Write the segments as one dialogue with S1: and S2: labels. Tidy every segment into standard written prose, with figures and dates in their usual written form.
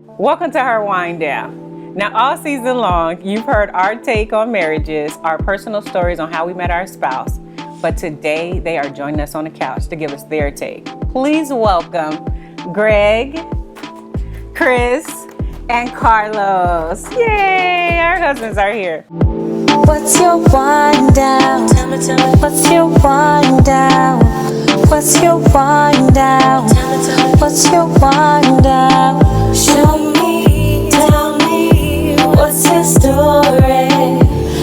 S1: Welcome to her wind down. Now, all season long, you've heard our take on marriages, our personal stories on how we met our spouse, but today they are joining us on the couch to give us their take. Please welcome Greg, Chris, and Carlos. Yay, our husbands are here.
S2: What's your wind down? Tell me. What's your wind down? What's your wind down? What's your wind down? Show me, tell me, what's your story?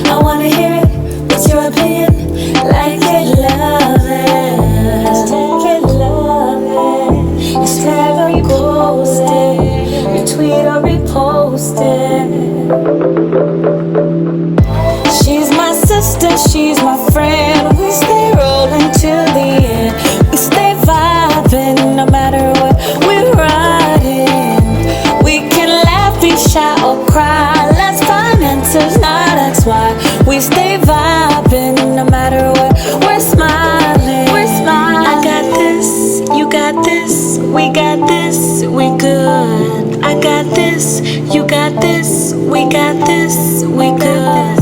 S2: I wanna hear it. What's your opinion? Like it, love it. Hashtag it, love it. Hashtag or post it. Retweet or repost it. She's my sister, she's my friend. We stay rolling till the end. We stay vibing no matter what we're riding. We can laugh, be shy or cry. Let's find answers, not XY. We stay vibing no matter what we're smiling. We're smiling. I got this, you got this, we got this, we good. I got this, you got this, we got this, we good.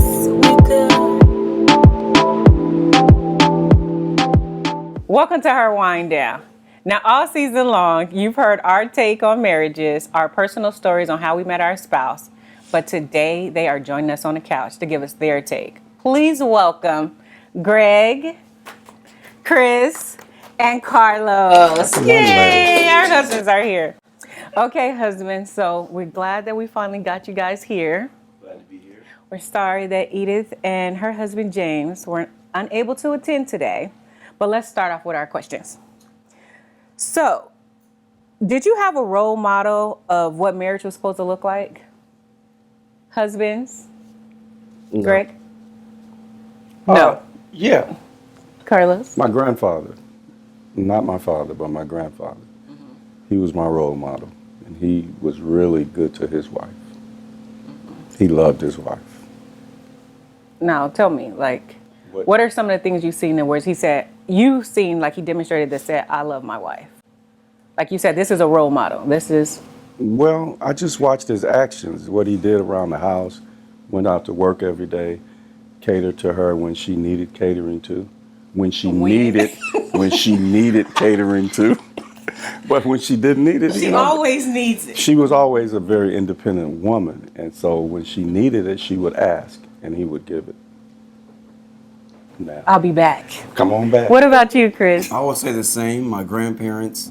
S1: Welcome to her wind down. Now, all season long, you've heard our take on marriages, our personal stories on how we met our spouse, but today they are joining us on the couch to give us their take. Please welcome Greg, Chris, and Carlos. Yay, our husbands are here. Okay, husbands, so we're glad that we finally got you guys here.
S3: Glad to be here.
S1: We're sorry that Edith and her husband James were unable to attend today. But let's start off with our questions. So, did you have a role model of what marriage was supposed to look like? Husbands?
S3: No.
S1: Greg? No.
S3: Yeah.
S1: Carlos?
S3: My grandfather. Not my father, but my grandfather. Mm-hmm. He was my role model. And he was really good to his wife. Mm-hmm. He loved his wife.
S1: Now, tell me, what are some of the things you've seen in words he said, you seen like he demonstrated that said, I love my wife? Like you said, this is a role model. This is...
S3: Well, I just watched his actions, what he did around the house, went out to work every day, catered to her when she needed catering to, when she needed catering to. But when she didn't need it,
S1: she always needs it.
S3: She was always a very independent woman. And so when she needed it, she would ask and he would give it. Now,
S1: I'll be back.
S3: come on back.
S1: What about you, Chris?
S4: I would say the same. My grandparents,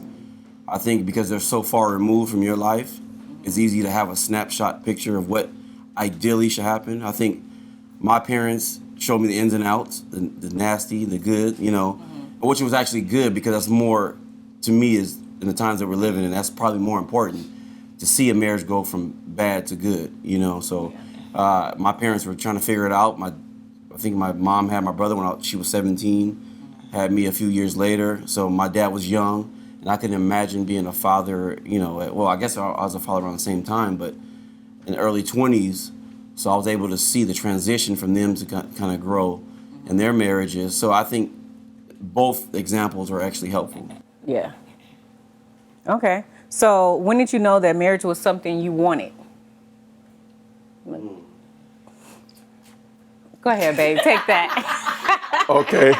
S4: I think because they're so far removed from your life, it's easy to have a snapshot picture of what ideally should happen. I think my parents showed me the ins and outs, the nasty, the good, which was actually good because that's more, to me, is in the times that we're living in, that's probably more important to see a marriage go from bad to good, So my parents were trying to figure it out. I think my mom had my brother when she was 17, had me a few years later. So my dad was young, and I couldn't imagine being a father, I guess I was a father around the same time, but in the early 20s. So I was able to see the transition from them to kind of grow in their marriages. So I think both examples are actually helpful.
S1: Yeah. Okay. So when did you know that marriage was something you wanted? Go ahead, babe. Take that.
S3: Okay.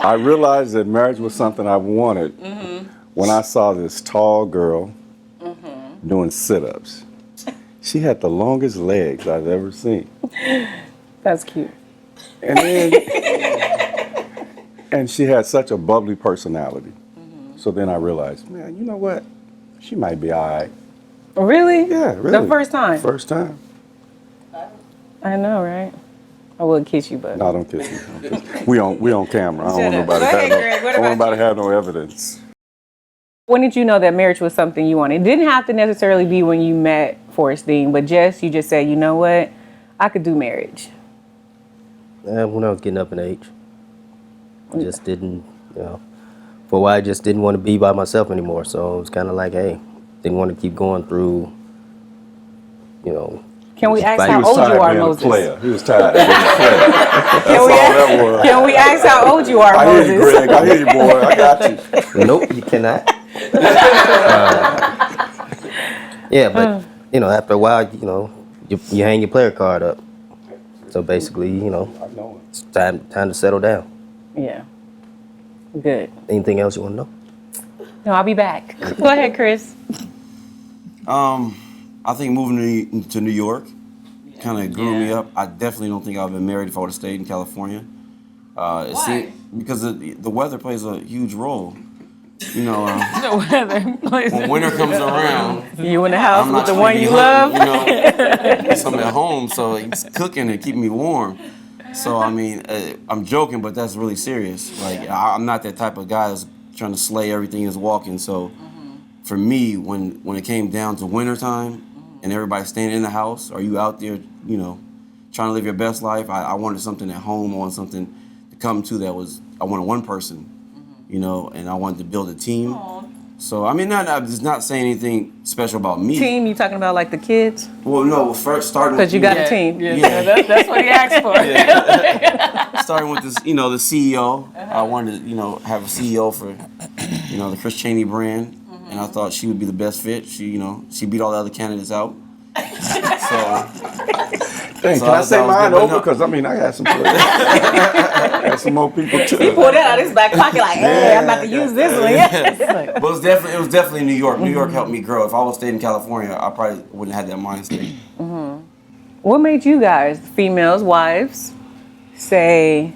S3: I realized that marriage was something I wanted when I saw this tall girl doing sit-ups. She had the longest legs I've ever seen.
S1: That's cute.
S3: And then, and she had such a bubbly personality. So then I realized, man, you know what? She might be all right.
S1: Really?
S3: Yeah, really.
S1: The first time?
S3: First time.
S1: I know, right? I would kiss you, but...
S3: No, don't kiss me. Don't kiss me. We on camera. I don't want
S1: Go ahead, Greg. What about
S3: nobody have no evidence.
S1: When did you know that marriage was something you wanted? It didn't have to necessarily be when you met FORESTINE, but you just said, you know what? I could do marriage.
S5: When I was getting up in age. I just didn't, for a while I just didn't want to be by myself anymore. So it was kind of like, hey, didn't want to keep going through,
S1: Can we ask how old you are, Moses?
S3: He was tired of being a player. That's all that was.
S1: Can we ask how old you are, Moses?
S3: I hear you, Greg. I hear you, boy. I got you.
S5: Nope, you cannot. Yeah, but you know, after a while, you know, you hang your player card up. So basically, you know,
S3: I know it.
S5: it's time to settle down.
S1: Yeah. Good.
S5: Anything else you want to know?
S1: No, I'll be back. Go ahead, Chris.
S4: I think moving to New York kind of grew me up. I definitely don't think I'd been married if I would have stayed in California.
S1: Why?
S4: Because the weather plays a huge role. You know,
S1: The weather plays
S4: when winter comes around,
S1: You in the house
S4: I'm
S1: with
S4: not
S1: the
S4: trying
S1: one
S4: to be
S1: you
S4: hungry,
S1: love?
S4: You know, so I'm at home, so it's cooking and keeping me warm. So I mean, I'm joking, but that's really serious. Like I'm not that type of guy that's trying to slay everything that's walking. So for me, when it came down to wintertime and everybody staying in the house, or you out there, you know, trying to live your best life, I wanted something at home. I wanted something to come to that was, I wanted one person, you know, and I wanted to build a team. So I mean, I'm just not saying anything special about me.
S1: Team, you talking about like the kids?
S4: Well, no, first starting with
S1: Because you got a team.
S4: Yeah.
S1: That's what he asked for.
S4: Starting with this, you know, the CEO. I wanted to, you know, have a CEO for, you know, the Chris Chaney brand, and I thought she would be the best fit. She, you know, she beat all the other candidates out. So.
S3: Dang,
S4: So
S3: can I
S4: I
S3: say
S4: thought it was
S3: mine
S4: good, but
S3: over?
S4: no.
S3: Because I mean, I got some players. I got some more people too.
S1: He pulled it out of his back pocket like, hey, I'm about to use this one.
S4: But it was definitely New York. New York helped me grow. If I would stayed in California, I probably wouldn't have had that mind state.
S1: What made you guys, females, wives, say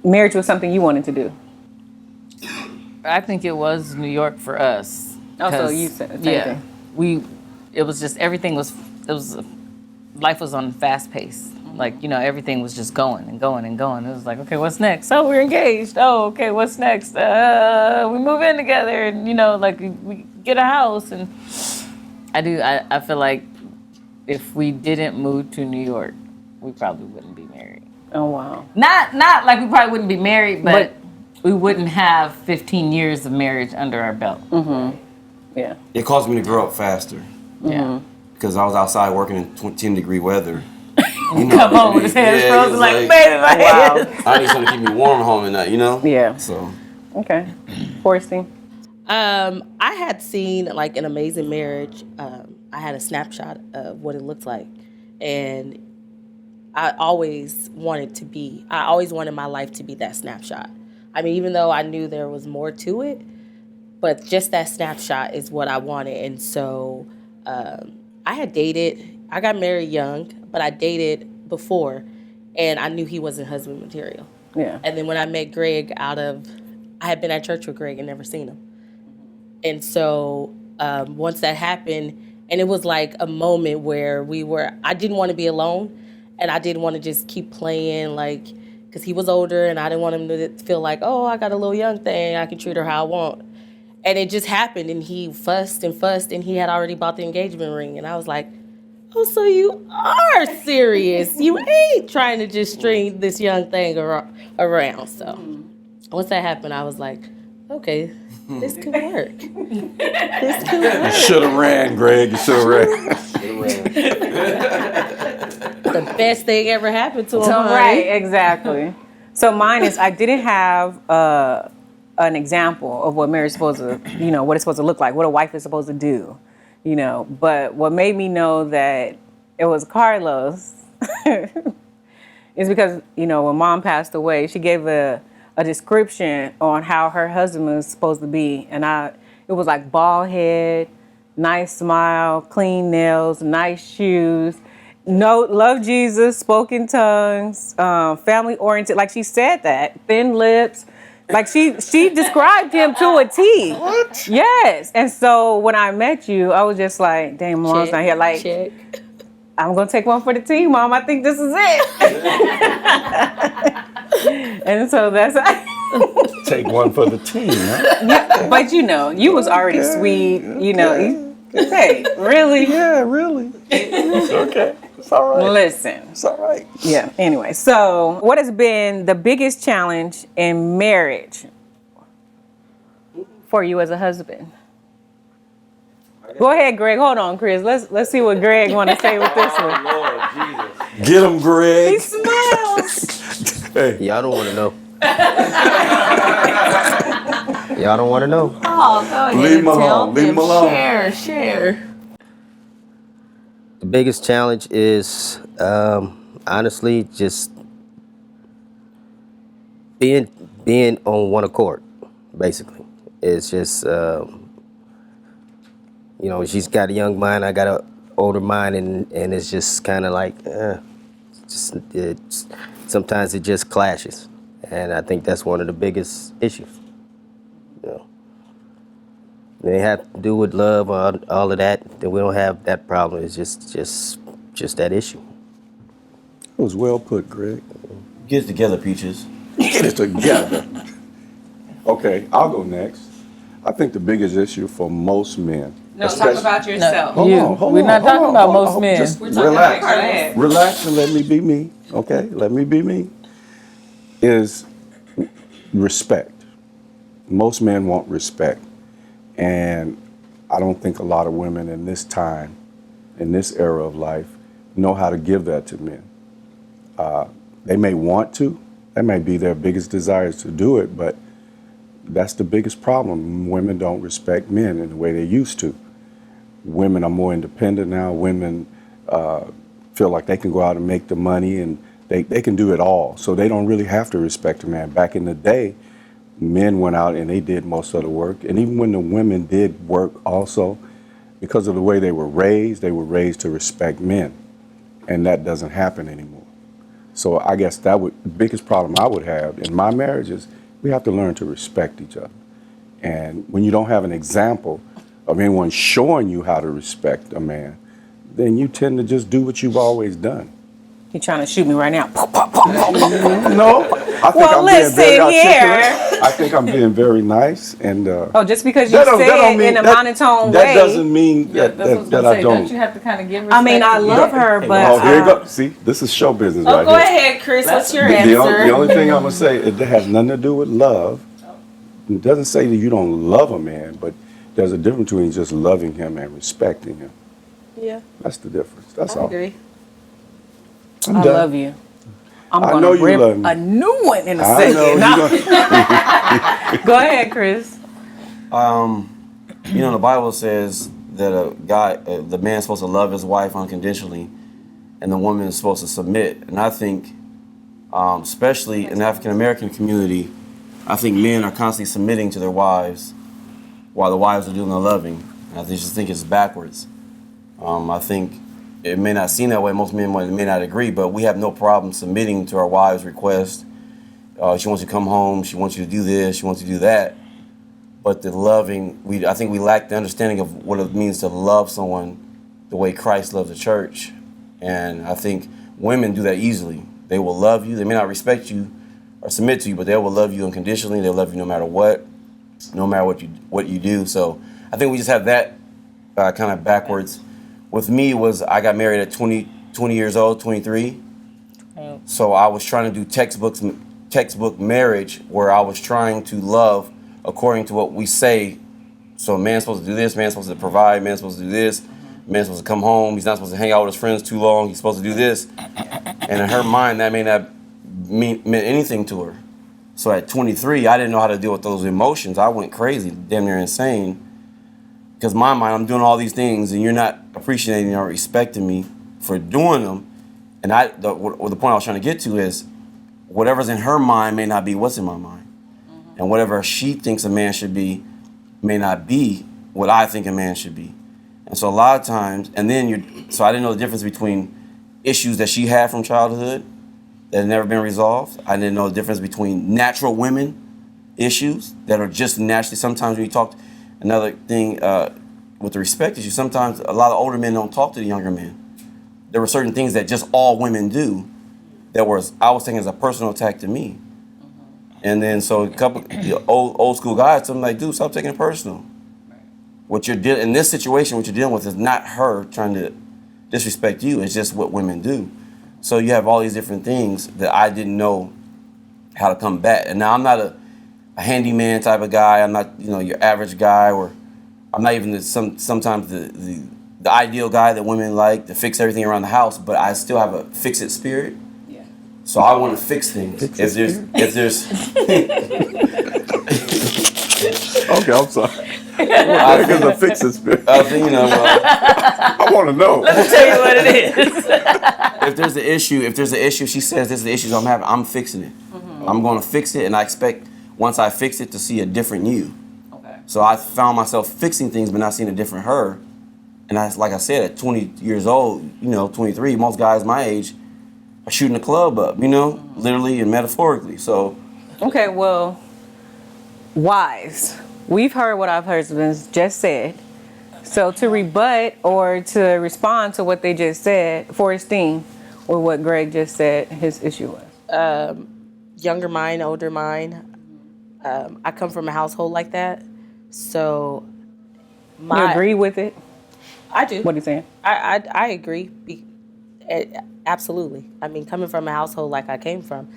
S1: marriage was something you wanted to do?
S6: I think it was New York for us.
S1: Oh, so
S6: 'Cause,
S1: you said the same thing.
S6: It was just everything was, life was on fast pace. Like, you know, everything was just going and going and going. It was like, okay, what's next? Oh, we're engaged. Oh, okay, what's next? We move in together, and you know, like we get a house. And I feel like if we didn't move to New York, we probably wouldn't be married.
S1: Oh, wow.
S6: Not like we probably wouldn't be married, but we wouldn't have 15 years of marriage under our belt.
S1: Yeah.
S4: It caused me to grow up faster
S6: Yeah.
S4: because I was outside working in 10-degree weather. You know,
S6: Come on with his hands
S4: yeah,
S6: frozen
S4: it's
S6: like, baby, like,
S1: Wow.
S4: I need something to keep me warm at home at night, you know?
S1: Yeah.
S4: So,
S1: Okay. Forresting.
S7: I had seen like an amazing marriage. I had a snapshot of what it looked like, and I always wanted my life to be that snapshot. I mean, even though I knew there was more to it, but just that snapshot is what I wanted. And so I had dated. I got married young, but I dated before, and I knew he wasn't husband material.
S1: Yeah.
S7: And then when I met Greg I had been at church with Greg and never seen him. And so once that happened, and it was like a moment where I didn't want to be alone, and I didn't want to just keep playing, like, because he was older, and I didn't want him to feel like, oh, I got a little young thing, I can treat her how I want. And it just happened, and he fussed, and he had already bought the engagement ring, and I was like, oh, so you are serious. You ain't trying to just string this young thing around. So once that happened, I was like, okay, this could work. This could work.
S3: You should have ran, Greg. You should have ran.
S7: The best thing ever happened to him.
S1: Right, exactly. So mine is I didn't have an example of what marriage is supposed to, you know, what it's supposed to look like, what a wife is supposed to do, you know. But what made me know that it was Carlos is because, you know, when Mom passed away, she gave a description on how her husband was supposed to be, and it was like bald head, nice smile, clean nails, nice shoes. No, love Jesus, spoken tongues, family oriented. Like she said that, thin lips. Like she described him to a T.
S3: What?
S1: Yes. And so when I met you, I was just like, dang, Mom's not here. Like,
S7: Check.
S1: I'm gonna take one for the team, Mom. I think this is it. And so that's
S3: Take one for the team, huh?
S1: yeah, but you know, you was already sweet, you know. Hey, really?
S3: Yeah, really. Okay. It's all right.
S1: Listen.
S3: It's all right.
S1: Yeah, anyway. So, what has been the biggest challenge in marriage for you as a husband? Go ahead, Greg. Hold on, Chris. Let's see what Greg want to say with this one.
S4: Lord Jesus.
S3: Get him, Greg.
S1: He smiles.
S3: Hey.
S5: Y'all don't want to know. Y'all don't want to know.
S6: Oh, go ahead
S3: Leave him
S6: and tell
S3: alone. Leave him
S6: them.
S3: alone.
S6: Share.
S5: The biggest challenge is honestly just being on one accord. Basically, it's just she's got a young mind, I got an older mind, and it's just kind of like sometimes it just clashes, and I think that's one of the biggest issues. You know, they have to do with love, all of that. Then we don't have that problem. It's just that issue.
S3: It was well put, Greg.
S4: Get it together, Peaches.
S3: Get it together. Okay, I'll go next. I think the biggest issue for most men.
S1: No, talk about yourself.
S3: Hold on,
S6: We're not talking about most men.
S3: Just
S1: We're talking
S3: relax.
S1: about Greg.
S3: Relax and let me be me. Okay, let me be me. Is respect. Most men want respect, and I don't think a lot of women in this time, in this era of life, know how to give that to men. They may want to. That may be their biggest desires to do it, but that's the biggest problem. Women don't respect men in the way they used to. Women are more independent now. Women feel like they can go out and make the money, and they can do it all. So they don't really have to respect a man. Back in the day, men went out and they did most of the work. And even when the women did work also, because of the way they were raised to respect men. And that doesn't happen anymore. So I guess the biggest problem I would have in my marriage is we have to learn to respect each other. And when you don't have an example of anyone showing you how to respect a man, then you tend to just do what you've always done.
S1: You trying to shoot me right now?
S3: No, I think
S1: Well,
S3: I'm being very
S1: listen
S3: articulate. I think I'm being very nice, and
S1: Oh, just because you say it in a monotone
S3: that
S1: way.
S3: doesn't mean that I don't.
S6: Don't you have to kind of give respect?
S1: I mean, I love her, but
S3: Oh, here you go. See, this is show business right
S7: Go
S3: here.
S7: ahead, Chris. What's your
S3: The
S7: answer?
S3: only thing I'm gonna say, it has nothing to do with love. It doesn't say that you don't love a man, but there's a difference between just loving him and respecting him.
S7: Yeah,
S3: That's the difference. That's
S7: I
S3: all.
S7: agree.
S3: I'm
S1: I
S3: done.
S1: love you. I'm
S3: I
S1: gonna
S3: know you
S1: rip
S3: love me.
S1: a new one in a
S3: I
S1: second.
S3: know
S1: No.
S3: you gonna,
S1: Go ahead, Chris.
S4: The Bible says that the man's supposed to love his wife unconditionally, and the woman is supposed to submit. And I think, especially in the African American community, I think men are constantly submitting to their wives, while the wives are doing the loving. And I just think it's backwards. I think it may not seem that way. Most men may not agree, but we have no problem submitting to our wives' requests. She wants you to come home. She wants you to do this. She wants you to do that. But the loving, I think we lack the understanding of what it means to love someone the way Christ loves the church. And I think women do that easily. They will love you. They may not respect you or submit to you, but they will love you unconditionally. They'll love you no matter what what you do. So I think we just have that kind of backwards. With me I got married at 20 years old, 23. So I was trying to do textbook marriage, where I was trying to love according to what we say. So a man's supposed to do this, man's supposed to provide, man's supposed to do this, man's supposed to come home, he's not supposed to hang out with his friends too long, he's supposed to do this. And in her mind, that may not meant anything to her. So at 23, I didn't know how to deal with those emotions. I went crazy, damn near insane. Because in my mind, I'm doing all these things, and you're not appreciating or respecting me for doing them. And the point I was trying to get to is, whatever's in her mind may not be what's in my mind. Mm-hmm. And whatever she thinks a man should be may not be what I think a man should be. And so a lot of times, so I didn't know the difference between issues that she had from childhood that had never been resolved. I didn't know the difference between natural women issues that are just naturally. Sometimes when you talk, another thing with the respect issue, sometimes a lot of older men don't talk to the younger men. There were certain things that just all women do that I was taking as a personal attack to me. And then so a couple old school guys, I'm like, dude, stop taking it personal. What you're dealing in this situation, what you're dealing with is not her trying to disrespect you. It's just what women do. So you have all these different things that I didn't know how to combat. And now I'm not a handyman type of guy. I'm not, your average guy, or I'm not even sometimes the ideal guy that women like to fix everything around the house. But I still have a fix-it spirit. Yeah. So I want to fix things. If there's
S3: Okay, I'm sorry. Greg is a fixing spirit.
S4: I think,
S3: I want to know.
S6: Let me tell you what it is.
S4: if there's an issue, she says this is the issues I'm having, I'm fixing it. I'm going to fix it, and I expect once I fix it to see a different you.
S6: Okay.
S4: So I found myself fixing things, but not seeing a different her. And like I said, at 20 years old, 23, most guys my age are shooting the club up, literally and metaphorically. So.
S1: Okay, well, wives, we've heard what our husbands just said. So to rebut or to respond to what they just said, FORESTINE, with what Greg just said, his issue was.
S7: Younger mind, older mind. I come from a household like that, so
S1: You agree with it?
S7: I do.
S1: What are you saying?
S7: I agree. Absolutely. I mean, coming from a household like I came from,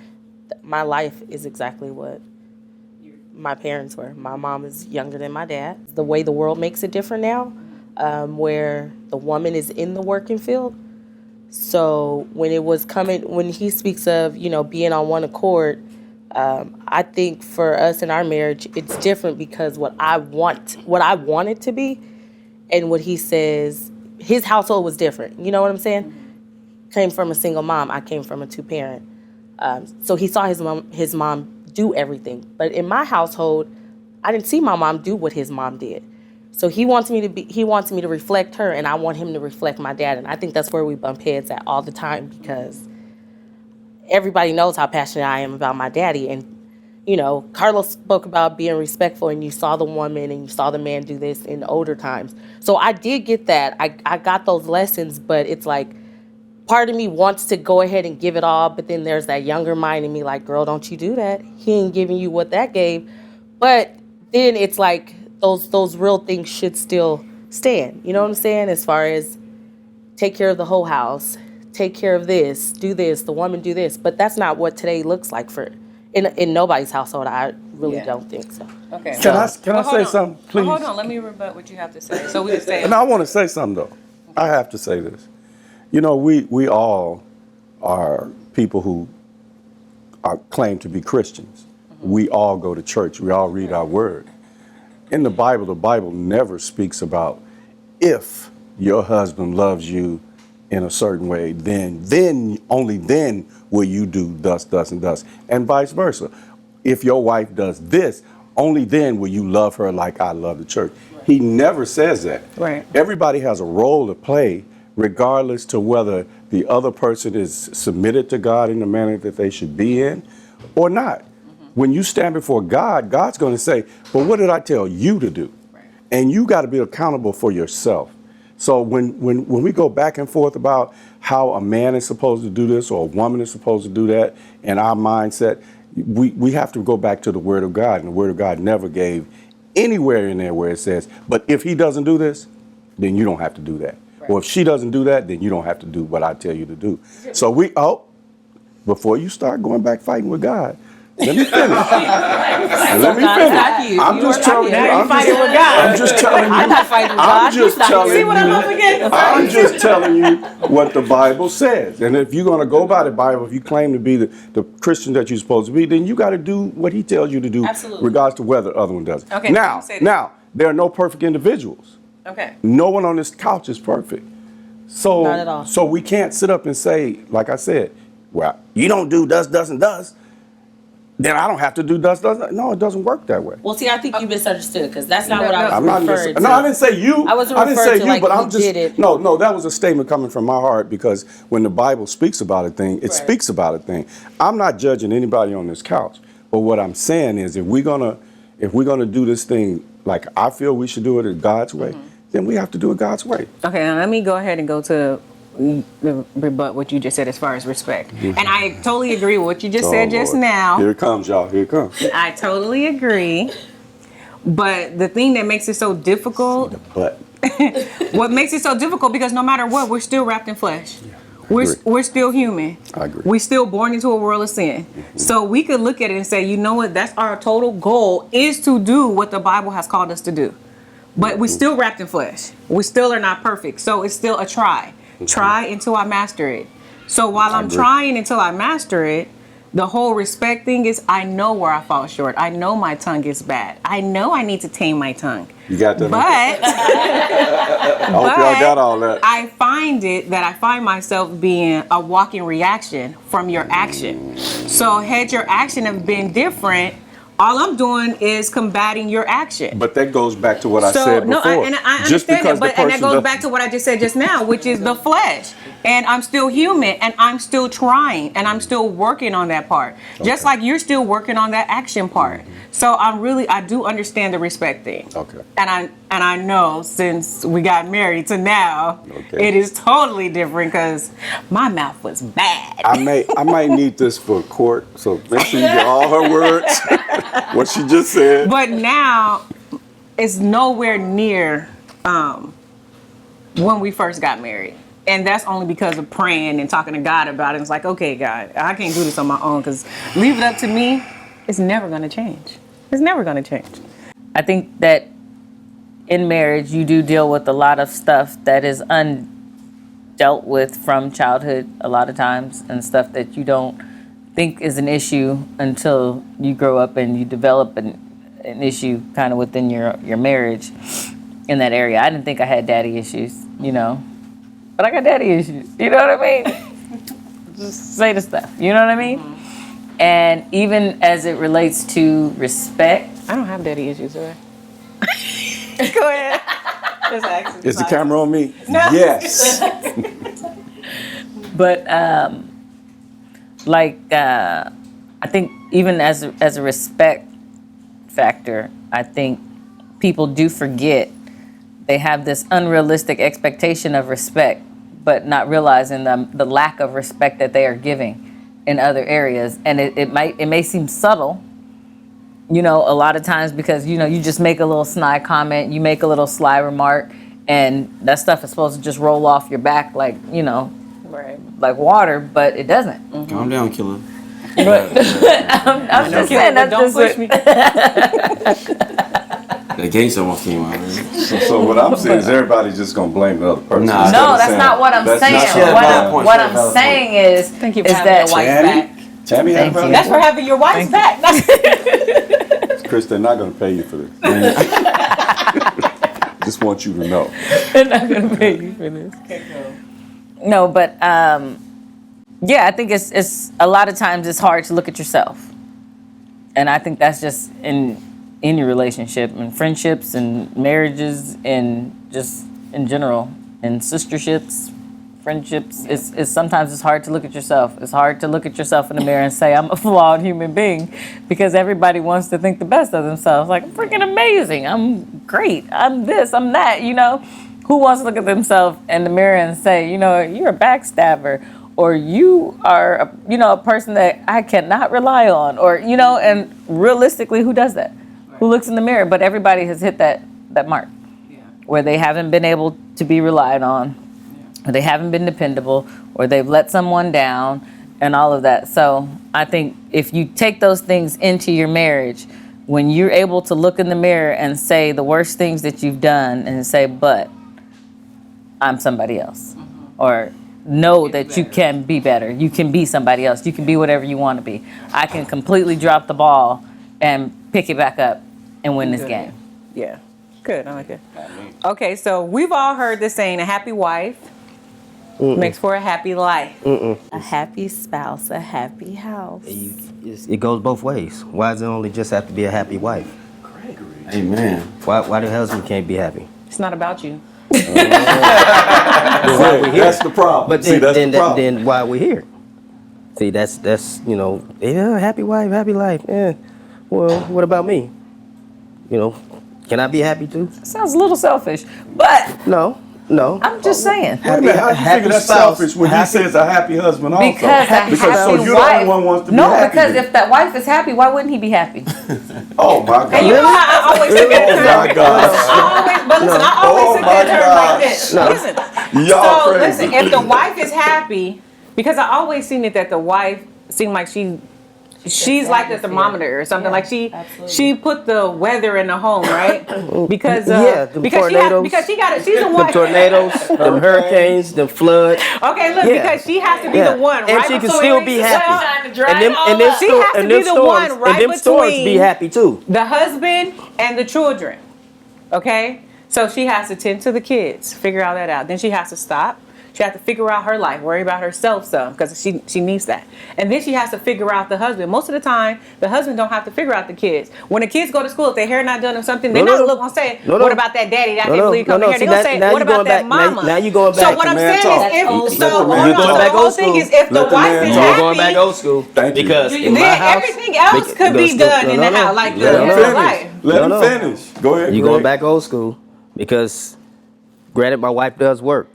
S7: my life is exactly what my parents were. My mom is younger than my dad. The way the world makes it different now, where the woman is in the working field. So when he speaks of, being on one accord, I think for us in our marriage, it's different because what I want it to be, and what he says, his household was different. You know what I'm saying? Came from a single mom. I came from a two-parent. So he saw his mom do everything. But in my household, I didn't see my mom do what his mom did. So he wants me to reflect her, and I want him to reflect my dad. And I think that's where we bump heads at all the time, because everybody knows how passionate I am about my daddy. And, Carlos spoke about being respectful, and you saw the woman and you saw the man do this in older times. So I did get that. I got those lessons, but it's like, part of me wants to go ahead and give it all, but then there's that younger mind in me like, girl, don't you do that. He ain't giving you what that gave. But then it's like those real things should still stand. You know what I'm saying? As far as take care of the whole house, take care of this, do this, the woman do this. But that's not what today looks like in nobody's household. I really don't think so.
S1: Okay.
S3: Can I say something, please?
S1: Hold on, let me rebut what you have to say. So we can say.
S3: And I want to say something, though. I have to say this. We all are people who claim to be Christians. We all go to church. We all read our word. In the Bible never speaks about if your husband loves you in a certain way, then only then will you do thus, thus, and thus, and vice versa. If your wife does this, only then will you love her like I love the church. Right. He never says that. Right. Everybody has a role to play, regardless to whether the other person is submitted to God in the manner that they should be in or not. When you stand before God, God's going to say, well, what did I tell you to do? Right. And you got to be accountable for yourself. So when we go back and forth about how a man is supposed to do this or a woman is supposed to do that in our mindset, we have to go back to the Word of God. And the Word of God never gave anywhere in there where it says, but if he doesn't do this, then you don't have to do that. Right. Or if she doesn't do that, then you don't have to do what I tell you to do. So before you start going back fighting with God, let me finish. Let me finish. I'm just telling you. I'm just telling you.
S7: I'm not fighting with God.
S3: I'm just telling
S1: See what I'm up against?
S3: I'm just telling you what the Bible says. And if you're going to go by the Bible, if you claim to be the Christian that you're supposed to be, then you got to do what he tells you to do, regardless to whether the other one does.
S1: Okay.
S3: Now, there are no perfect individuals.
S1: Okay.
S3: No one on this couch is perfect. So,
S7: not at all.
S3: So we can't sit up and say, like I said, well, you don't do does, and does. Then I don't have to do does. No, it doesn't work that way.
S7: Well, see, I think you misunderstood, because that's not what I was referring to.
S3: No, I didn't say you.
S7: I wasn't referring to like you did it.
S3: No, that was a statement coming from my heart, because when the Bible speaks about a thing, it speaks about a thing. I'm not judging anybody on this couch, but what I'm saying is if we're gonna do this thing like I feel we should do it God's way, then we have to do it God's way.
S1: Okay, now let me go ahead and go to rebut what you just said as far as respect. And I totally agree with what you just said just now.
S3: Here it comes, y'all. Here it comes.
S1: I totally agree. But the thing that makes it so difficult, what makes it so difficult, because no matter what, we're still wrapped in flesh. We're still human.
S3: I agree.
S1: We're still born into a world of sin. So we could look at it and say, you know what, that's our total goal, is to do what the Bible has called us to do. But we're still wrapped in flesh. We still are not perfect. So it's still a try. Try until I master it. So while I'm trying until I master it, the whole respect thing is, I know where I fall short. I know my tongue is bad. I know I need to tame my tongue.
S3: You got that?
S1: But
S3: I hope y'all got all that.
S1: I find myself being a walking reaction from your action. So had your action have been different, all I'm doing is combating your action.
S3: But that goes back to what I said before.
S1: No, and I understand that, and that goes back to what I just said just now, which is the flesh. And I'm still human, and I'm still trying, and I'm still working on that part. Just like you're still working on that action part. So I do understand the respect thing.
S3: Okay.
S1: And I know since we got married to now, it is totally different because my mouth was bad.
S3: I might need this for court, so make sure you get all her words, what she just said.
S1: But now, it's nowhere near when we first got married. And that's only because of praying and talking to God about it. It's like, okay, God, I can't do this on my own, because leave it up to me, it's never going to change. It's never going to change.
S6: I think that in marriage, you do deal with a lot of stuff that is undealt with from childhood a lot of times, and stuff that you don't think is an issue until you grow up and you develop an issue kind of within your marriage in that area. I didn't think I had daddy issues, you know, but I got daddy issues. You know what I mean? Just say the stuff. You know what I mean? Mm-hmm. And even as it relates to respect,
S1: I don't have daddy issues, do I? Go ahead. Just ask.
S3: Is the camera on me? No. Yes.
S6: But I think even as a respect factor, I think people do forget they have this unrealistic expectation of respect, but not realizing the lack of respect that they are giving in other areas. And it may seem subtle, you know, a lot of times, because, you know, you just make a little snide comment, you make a little sly remark, and that stuff is supposed to just roll off your back like, you know,
S1: right,
S6: like water, but it doesn't. Mm-hmm.
S4: Calm down, killer.
S6: But I'm just saying, that's
S1: don't
S6: just
S1: push me.
S4: That gangster almost came out.
S3: So what I'm saying is everybody's just gonna blame the other person.
S4: Nah.
S6: No, that's not what I'm saying. What I'm saying is,
S1: Thank you
S6: is
S1: for having
S6: that
S1: your wife's back.
S3: Tammy,
S6: Thank you.
S1: That's for having your wife's back.
S3: Chris, they're not gonna pay you for this. Just want you to know.
S6: they're not gonna pay you for this. No, but yeah, I think it's a lot of times it's hard to look at yourself, and I think that's just in any relationship, and friendships, and marriages, and just in general, and sisterships, friendships. It's sometimes it's hard to look at yourself. It's hard to look at yourself in the mirror and say, I'm a flawed human being, because everybody wants to think the best of themselves. Like, I'm freaking amazing. I'm great. I'm this. I'm that. You know, who wants to look at themselves in the mirror and say, you know, you're a backstabber, or you are, a person that I cannot rely on, or, you know, and realistically, who does that? Right. Who looks in the mirror? But everybody has hit that mark, where they haven't been able to be relied on, or they haven't been dependable, or they've let someone down, and all of that. So I think if you take those things into your marriage, when you're able to look in the mirror and say the worst things that you've done, and say, but I'm somebody else, or know that you can be better. You can be somebody else. You can be whatever you want to be. I can completely drop the ball and pick it back up and win this game.
S1: Yeah. Good. I like it. Okay, so we've all heard the saying, a happy wife makes for a happy life.
S7: A happy spouse, a happy house.
S5: It goes both ways. Why does it only just have to be a happy wife?
S3: Gregory.
S4: Amen.
S5: Why the husband can't be happy?
S1: It's not about you.
S3: That's the problem.
S5: But then why are we here? See, that's happy wife, happy life. Yeah. Well, what about me? You know, can I be happy too?
S6: Sounds a little selfish, but
S5: No.
S6: I'm just saying.
S3: Wait a minute, how do you figure that's selfish when he says a happy husband also?
S6: Because a happy
S3: so you're
S6: wife.
S3: the only one wants to be
S6: no,
S3: happy.
S6: because if that wife is happy, why wouldn't he be happy?
S3: Oh my God.
S1: And you know how I always sit there and
S3: Oh my God.
S1: I always sit there and like this.
S5: No.
S1: Listen.
S3: Y'all
S1: So
S3: crazy.
S1: listen, if the wife is happy, because I always seen it that the wife seemed like she she's like the thermometer or something. Like she put the weather in the home, right? Because
S5: the tornadoes.
S1: because she got it. She's the
S5: The
S1: one.
S5: tornadoes, the hurricanes, the floods.
S1: Okay, look,
S5: Yeah.
S1: because she has to be the one, right?
S5: And she can
S1: So
S5: still
S1: it
S5: be
S1: makes-
S5: happy.
S1: well,
S5: And them
S1: She has to be the one right
S5: and them storms be
S1: between
S5: happy too.
S1: the husband and the children. Okay? So she has to tend to the kids, figure all that out. Then she has to stop. She has to figure out her life, worry about herself some, because she needs that. And then she has to figure out the husband. Most of the time, the husband don't have to figure out the kids. When the kids go to school, if their hair not done or something, they're not going to say, what about that daddy? That didn't believe coming here. They're going to say, what about that mama?
S5: Now you going back.
S1: So what I'm saying is, if the whole thing is, if the
S3: Let the
S1: wife
S3: man
S1: is
S3: talk.
S5: You're going back
S1: happy,
S5: old school.
S3: Thank you.
S5: Because in
S1: then
S5: my house,
S1: everything else could be done in the house, like
S3: Let him
S1: the
S3: finish.
S1: life.
S3: Let him
S5: No.
S3: finish. Go ahead.
S5: you
S3: Greg.
S5: going back old school because, granted, my wife does work,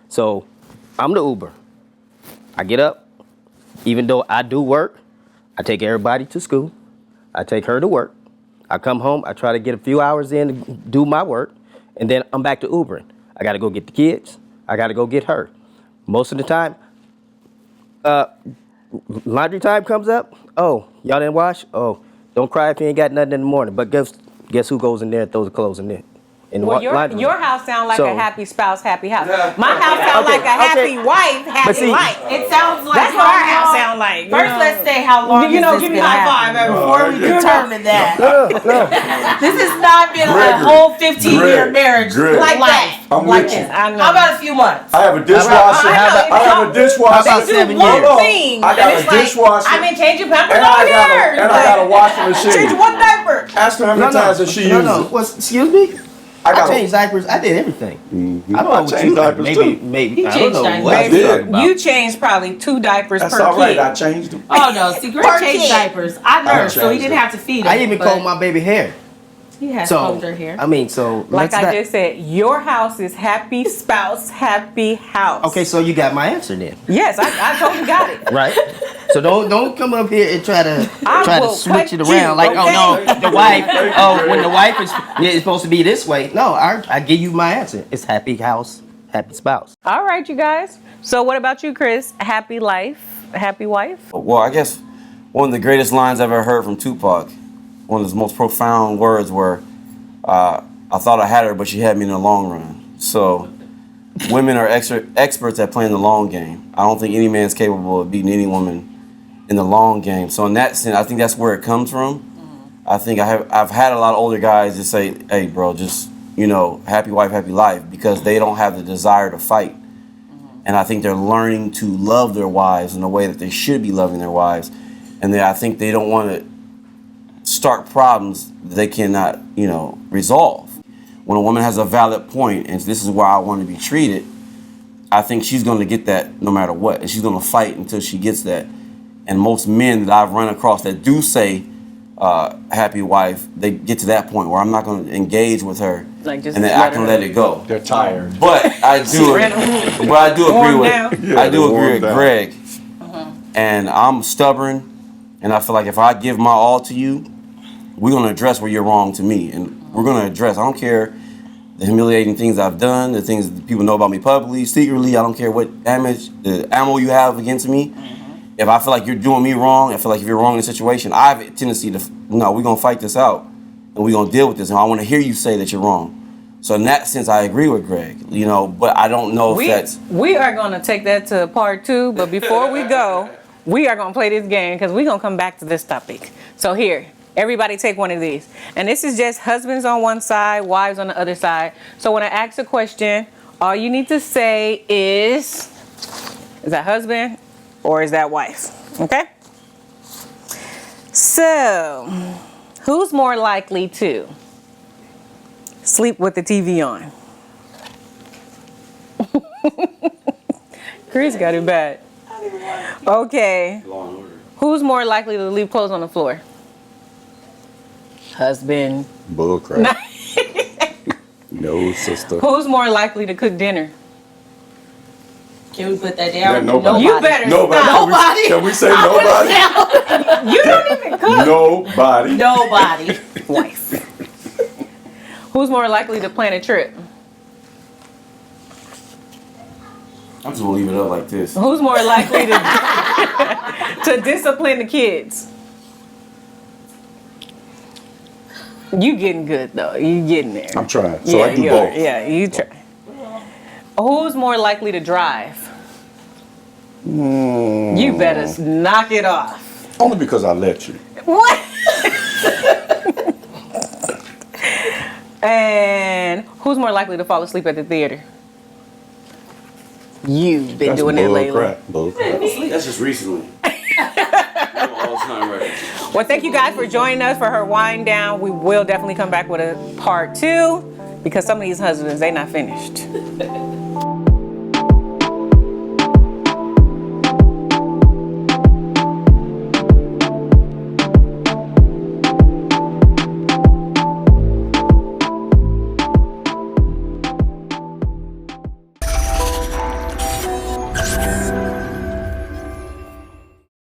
S5: so I'm the Uber. I get up, even though I do work, I take everybody to school. I take her to work. I come home, I try to get a few hours in to do my work, and then I'm back to Ubering. I got to go get the kids. I got to go get her. Most of the time, laundry time comes up. Oh, y'all didn't wash? Oh, don't cry if you ain't got nothing in the morning. But guess who goes in there and throws the clothes in there? In the
S1: Well,
S5: laundry
S1: your
S5: room.
S1: house sounds like
S5: So-
S1: a happy spouse, happy house. My house sounds like a happy wife, happy
S5: see-
S1: life.
S8: It sounds like
S1: That's what our house sound like.
S8: First, let's say how long
S1: You know,
S8: has this
S1: give me
S8: been
S1: high
S8: happening
S1: five,
S8: before we determine that.
S5: No.
S8: This has not been a
S3: Gregory,
S8: whole 15-year
S3: Greg,
S8: marriage
S3: Greg.
S8: like that.
S3: I'm
S8: like
S3: with you.
S8: this.
S1: I know.
S8: How about a few months?
S3: I have a dishwasher.
S1: I
S3: have a dishwasher.
S5: How about 7
S3: Hold
S5: years?
S3: on.
S1: Thing,
S3: I
S1: and
S3: got
S1: it's
S3: a dishwasher.
S1: I've been changing pampers
S3: and
S1: all
S3: I got
S1: year.
S3: and I got a washing machine.
S8: Change one diaper.
S3: Ask her how many times that she uses it.
S5: Excuse me?
S3: I
S5: I
S3: got
S5: changed diapers. I did everything. I don't know what
S3: changed
S5: you
S3: diapers
S5: maybe,
S3: too.
S5: maybe. I don't
S8: changed
S5: know
S8: diapers.
S5: what
S3: I
S5: you're
S3: did.
S5: talking about.
S1: You changed probably 2 diapers
S3: That's
S1: per
S3: all right.
S1: kid.
S3: I changed them.
S8: Oh no, see, Greg
S1: Per
S8: changed
S1: kid.
S8: diapers. I nursed, so he
S3: changed
S8: didn't
S3: them.
S8: have to feed him.
S5: I even
S8: but
S5: combed my baby hair.
S8: He has
S5: So
S8: combed her hair.
S5: I mean, so
S1: Like
S5: let's
S1: I
S5: not-
S1: just said, your house is happy spouse, happy house.
S5: Okay, so you got my answer then,
S1: Yes, I totally got it.
S5: right? So don't come up here and try to
S1: I will
S5: switch it
S1: cut
S5: around
S1: you,
S5: like
S1: okay?
S5: oh no the wife when the wife is it's supposed to be this way. No, I give you my answer. It's happy house, happy spouse.
S1: All right, you guys. So what about you, Chris? Happy life, happy wife?
S4: Well, I guess one of the greatest lines I've ever heard from Tupac, one of his most profound words were, I thought I had her, but she had me in the long run. So women are experts at playing the long game. I don't think any man's capable of beating any woman in the long game. So in that sense, I think that's where it comes from. I think I've had a lot of older guys just say, hey, bro, just, happy wife, happy life, because they don't have the desire to fight. And I think they're learning to love their wives in a way that they should be loving their wives. And I think they don't want to start problems that they cannot, resolve. When a woman has a valid point, and this is where I want to be treated, I think she's going to get that no matter what. And she's going to fight until she gets that. And most men that I've run across that do say, happy wife, they get to that point where I'm not going to engage with her,
S1: Like, just
S4: and then I can let it go.
S3: They're tired.
S4: But I do agree
S1: Warm
S4: with
S1: down.
S3: Yeah,
S4: I do
S3: they're
S4: agree
S3: warmed
S4: with
S3: down.
S4: Greg, and I'm stubborn, and I feel like if I give my all to you, we're gonna address where you're wrong to me, and we're gonna address. I don't care the humiliating things I've done, the things that people know about me publicly, secretly. I don't care what the ammo you have against me. If I feel like you're doing me wrong, I feel like if you're wrong in a situation, I have a tendency to, no, we're going to fight this out and we're going to deal with this. And I want to hear you say that you're wrong. So in that sense, I agree with Greg, but I don't know if that's.
S1: We are going to take that to part 2, but before we go, we are going to play this game because we're going to come back to this topic. So here, everybody take one of these. And this is just husbands on one side, wives on the other side. So when I ask a question, all you need to say is that husband or is that wife? Okay? So, who's more likely to sleep with the TV on? Chris got it bad. Okay. Who's more likely to leave clothes on the floor? Husband.
S3: Bullcrap. No, sister.
S1: Who's more likely to cook dinner?
S8: Can we put that
S3: Yeah,
S8: down?
S3: nobody.
S1: You better
S3: Nobody.
S1: stop.
S3: Can we say nobody?
S1: You don't even cook.
S3: Nobody.
S8: Nobody.
S1: Wife. Who's more likely to plan a trip?
S4: I'm just going to leave it up like this.
S1: Who's more likely to to discipline the kids? You getting good though. You getting there.
S3: I'm trying. So I do both.
S1: Yeah, you try. Who's more likely to drive? You better knock it off.
S3: Only because I let you.
S1: What? And who's more likely to fall asleep at the theater? You've been
S3: That's
S1: doing that
S3: bull
S1: lately.
S3: crap. Bull crap.
S4: That's just recently. I'm all the time ready.
S1: Well, thank you guys for joining us for her wind down. We will definitely come back with a part 2 because some of these husbands, they not finished.